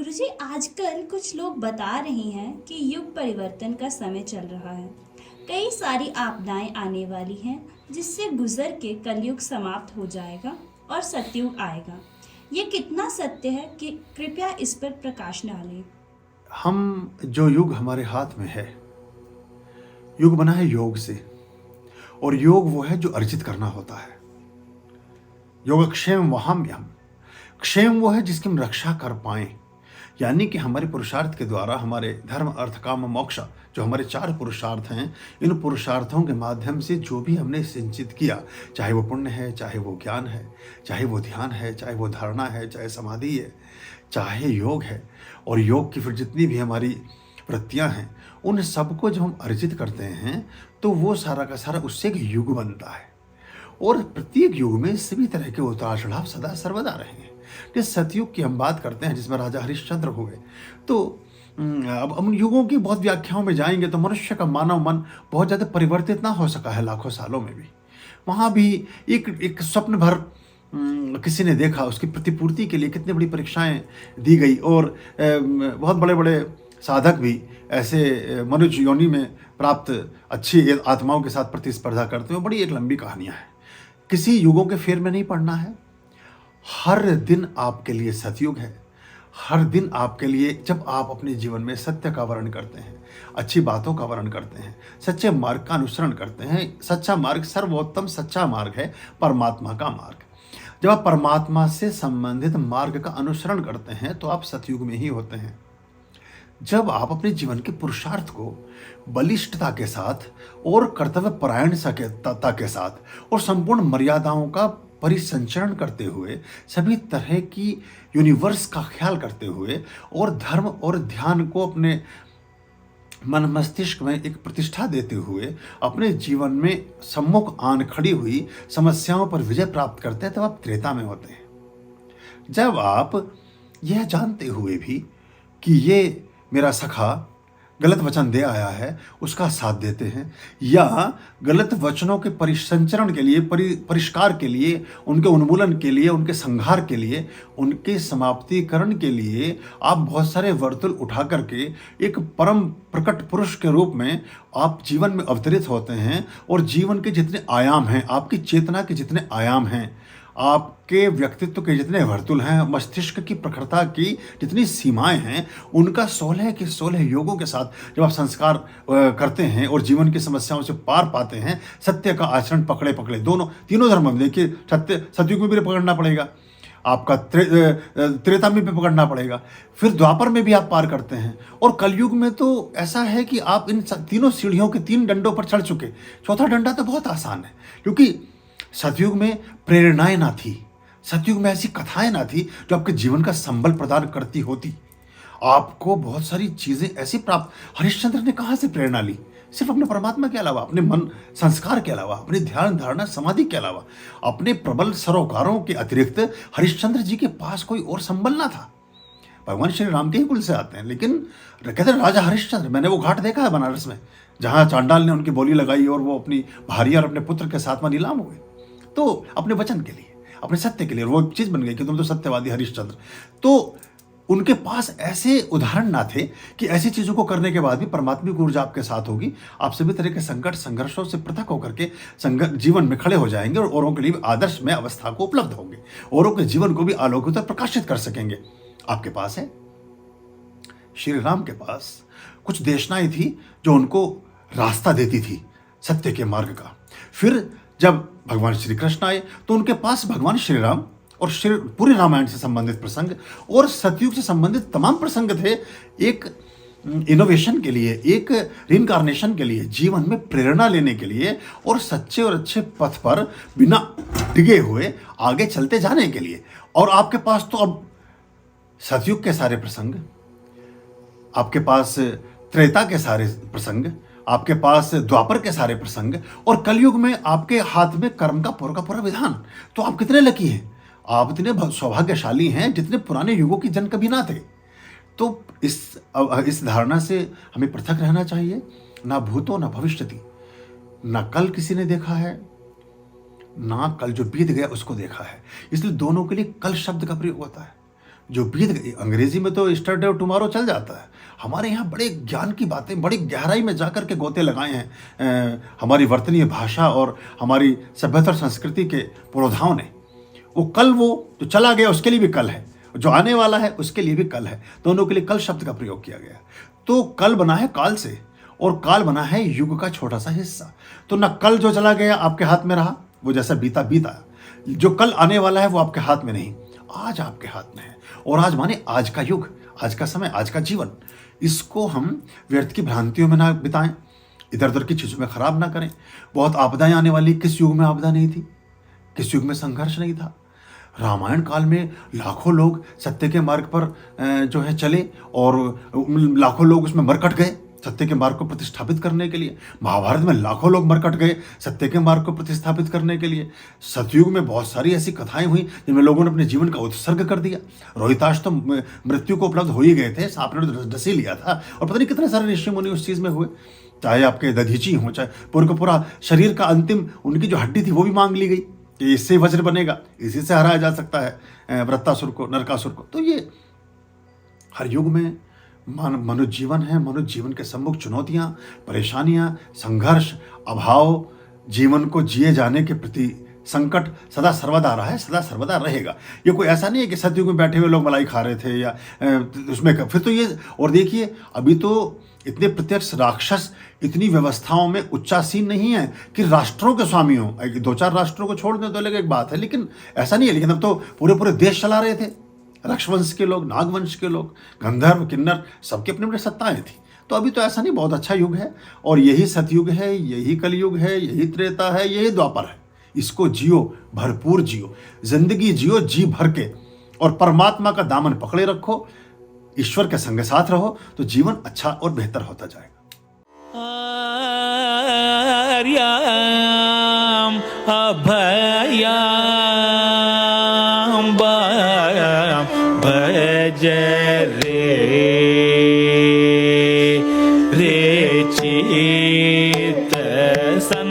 गुरुजी, आजकल कुछ लोग बता रहे हैं कि युग परिवर्तन का समय चल रहा है। कई सारी आपदाएं आने वाली हैं जिससे गुजर के कलयुग समाप्त हो जाएगा और सतयुग आएगा। ये कितना सत्य है कि कृपया इस पर प्रकाश डालें। हम जो युग हमारे हाथ में है, युग बना है योग से। और योग वो है जो अर्जित करना होता है। योगक्षेम वहाम्यहम्। क्षेम वो है जिसकी हम रक्षा कर पाएं, यानी कि हमारे पुरुषार्थ के द्वारा हमारे धर्म अर्थ काम मोक्ष जो हमारे 4 पुरुषार्थ हैं, इन पुरुषार्थों के माध्यम से जो भी हमने सिंचित किया, चाहे वो पुण्य है, चाहे वो ज्ञान है, चाहे वो ध्यान है, चाहे वो धारणा है, चाहे समाधि है, चाहे योग है, और योग की फिर जितनी भी हमारी वृत्तियां हैं, उन सबको जब हम अर्जित करते हैं तो वो सारा का सारा उससे एक युग बनता है। और प्रत्येक युग में सभी तरह के उतार चढ़ाव सदा सर्वदा रहे हैं। जिस सतयुग की हम बात करते हैं जिसमें राजा हरिश्चंद्र हुए, तो अब हम युगों की बहुत व्याख्याओं में जाएंगे तो मनुष्य का मानव मन बहुत ज़्यादा परिवर्तित ना हो सका है लाखों सालों में भी। वहाँ भी एक एक स्वप्न भर किसी ने देखा, उसकी प्रतिपूर्ति के लिए कितनी बड़ी परीक्षाएं दी गई, और बहुत बड़े बड़े साधक भी ऐसे मनुष्य योनि में प्राप्त अच्छी आत्माओं के साथ प्रतिस्पर्धा करते हैं। बड़ी एक लंबी कहानियां हैं। किसी युगों के फेर में नहीं पड़ना है। हर दिन आपके लिए सतयुग है। हर दिन आपके लिए, जब आप अपने जीवन में सत्य का वर्ण करते हैं, अच्छी बातों का वर्ण करते हैं, सच्चे मार्ग का अनुसरण करते हैं। सच्चा मार्ग सर्वोत्तम सच्चा मार्ग है, परमात्मा का मार्ग। जब आप परमात्मा से संबंधित मार्ग का अनुसरण करते हैं तो आप सतयुग में ही होते हैं। जब आप अपने जीवन के पुरुषार्थ को बलिष्ठता के साथ और कर्तव्य परायणता के साथ और संपूर्ण मर्यादाओं का परिसंचरण करते हुए, सभी तरह की यूनिवर्स का ख्याल करते हुए, और धर्म और ध्यान को अपने मन मस्तिष्क में एक प्रतिष्ठा देते हुए अपने जीवन में सम्मुख आन खड़ी हुई समस्याओं पर विजय प्राप्त करते हैं, तब आप त्रेता में होते हैं। जब आप यह जानते हुए भी कि ये मेरा सखा गलत वचन दे आया है, उसका साथ देते हैं, या गलत वचनों के परिसंचरण के लिए, परिष्कार के लिए, उनके उन्मूलन के लिए, उनके संहार के लिए, उनके समाप्तिकरण के लिए आप बहुत सारे वर्तुल उठा करके एक परम प्रकट पुरुष के रूप में आप जीवन में अवतरित होते हैं। और जीवन के जितने आयाम हैं, आपकी चेतना के जितने आयाम हैं, आपके व्यक्तित्व के जितने वर्तुल हैं, मस्तिष्क की प्रखरता की जितनी सीमाएं हैं, उनका 16 के 16 योगों के साथ जब आप संस्कार करते हैं और जीवन की समस्याओं से पार पाते हैं, सत्य का आचरण पकड़े पकड़े, दोनों तीनों धर्म में देखिए, सतयुग में भी पकड़ना पड़ेगा, आपका त्रेता में भी पकड़ना पड़ेगा, फिर द्वापर में भी आप पार करते हैं, और कलयुग में तो ऐसा है कि आप इन तीनों सीढ़ियों के 3 डंडों पर चढ़ चुके। चौथा डंडा तो बहुत आसान है, क्योंकि सतयुग में प्रेरणाएं ना थी, सतयुग में ऐसी कथाएं ना थी जो आपके जीवन का संबल प्रदान करती होती। आपको बहुत सारी चीजें ऐसी प्राप्त, हरिश्चंद्र ने कहां से प्रेरणा ली? सिर्फ अपने परमात्मा के अलावा, अपने मन संस्कार के अलावा, अपने ध्यान धारणा समाधि के अलावा, अपने प्रबल सरोकारों के अतिरिक्त हरिश्चंद्र जी के पास कोई और संबल ना था। भगवान श्री राम के ही कुल से आते हैं, लेकिन कहते हैं राजा हरिश्चंद्र, मैंने वो घाट देखा है बनारस में जहां चांडाल ने उनकी बोली लगाई और वो अपनी भार्या और अपने पुत्र के साथ में नीलाम हुए, तो अपने वचन के लिए, अपने सत्य के लिए, वो चीज बन गई कि तुम तो सत्यवादी हरिश्चंद्र। तो उनके पास ऐसे उदाहरण ना थे कि ऐसी चीजों को करने के बाद भी परमात्मिक ऊर्जा आपके साथ होगी, आप सभी तरह के संकट संघर्षों से पृथक होकर के जीवन में खड़े हो जाएंगे और औरों के लिए आदर्श में अवस्था को उपलब्ध होंगे, औरों के जीवन को भी आलोकित और प्रकाशित कर सकेंगे। आपके पास है, श्री राम के पास कुछ देशनाएं थी जो उनको रास्ता देती थी सत्य के मार्ग का। फिर जब भगवान श्री कृष्ण आए तो उनके पास भगवान श्री राम और पूरे रामायण से संबंधित प्रसंग और सतयुग से संबंधित तमाम प्रसंग थे, एक इनोवेशन के लिए, एक रिइंकार्नेशन के लिए, जीवन में प्रेरणा लेने के लिए, और सच्चे और अच्छे पथ पर बिना डिगे हुए आगे चलते जाने के लिए। और आपके पास तो अब सतयुग के सारे प्रसंग, आपके पास त्रेता के सारे प्रसंग, आपके पास द्वापर के सारे प्रसंग, और कलयुग में आपके हाथ में कर्म का पूरा विधान। तो आप कितने लकी हैं, आप इतने सौभाग्यशाली हैं जितने पुराने युगों की जन कभी ना थे। तो इस धारणा से हमें पृथक रहना चाहिए। ना भूतो ना भविष्यति, ना कल किसी ने देखा है, ना कल जो बीत गया उसको देखा है। इसलिए दोनों के लिए कल शब्द का प्रयोग होता है। जो बीत गई, अंग्रेजी में तो यस्टरडे और टुमारो चल जाता है। हमारे यहाँ बड़े ज्ञान की बातें बड़ी गहराई में जाकर के गोते लगाए हैं हमारी वर्तनीय भाषा और हमारी सभ्यता और संस्कृति के पुरोधाओं ने। वो कल, वो जो चला गया उसके लिए भी कल है, जो आने वाला है उसके लिए भी कल है, दोनों के लिए कल शब्द का प्रयोग किया गया। तो कल बना है काल से और काल बना है युग का छोटा सा हिस्सा। तो ना कल जो चला गया आपके हाथ में रहा, वो जैसा बीता बीता, जो कल आने वाला है वो आपके हाथ में नहीं, आज आपके हाथ में है। और आज माने आज का युग, आज का समय, आज का जीवन, इसको हम व्यर्थ की भ्रांतियों में ना बिताएं, इधर उधर की चीज़ों में खराब ना करें। बहुत आपदाएं आने वाली, किस युग में आपदा नहीं थी, किस युग में संघर्ष नहीं था। रामायण काल में लाखों लोग सत्य के मार्ग पर जो है चले और लाखों लोग उसमें मरकट गए सत्य के मार्ग को प्रतिष्ठापित करने के लिए। महाभारत में लाखों लोग मरकट गए सत्य के मार्ग को प्रतिष्ठापित करने के लिए। सतयुग में बहुत सारी ऐसी कथाएं हुई जिनमें लोगों ने अपने जीवन का उत्सर्ग कर दिया। रोहिताश तो मृत्यु को उपलब्ध हो ही गए थे, सांप ने डस ही लिया था, और पता नहीं कितने सारे ऋषि मुनि उस चीज़ में हुए। चाहे आपके दधीची हों, चाहे पूरा का पूरा शरीर का अंतिम उनकी जो हड्डी थी वो भी मांग ली गई कि इससे वज्र बनेगा, इसी से हराया जा सकता है वृत्तासुर को, नरकासुर को। तो ये हर युग में मनुष्य जीवन है, मनुष्य जीवन के सम्मुख चुनौतियाँ, परेशानियाँ, संघर्ष, अभाव, जीवन को जिए जाने के प्रति संकट सदा सर्वदा रहा है, सदा सर्वदा रहेगा। ये कोई ऐसा नहीं है कि सतयुग में बैठे हुए लोग मलाई खा रहे थे या उसमें फिर तो ये। और देखिए अभी तो इतने प्रत्यक्ष राक्षस इतनी व्यवस्थाओं में उच्चासीन नहीं है कि राष्ट्रों के स्वामी हों। 2-4 राष्ट्रों को छोड़ दें तो अलग एक बात है, लेकिन ऐसा नहीं है। लेकिन अब तो पूरे पूरे देश चला रहे थे, रक्षवंश के लोग, नागवंश के लोग, गंधर्व, किन्नर, सबकी अपनी अपनी सत्ताएं थी। तो अभी तो ऐसा नहीं, बहुत अच्छा युग है और यही सतयुग है, यही कलयुग है, यही त्रेता है, यही द्वापर है। इसको जियो, भरपूर जियो, जिंदगी जियो जी भर के, और परमात्मा का दामन पकड़े रखो, ईश्वर के संग साथ रहो, तो जीवन अच्छा और बेहतर होता जाएगा। आर्याम अभयाम भज रे चित सन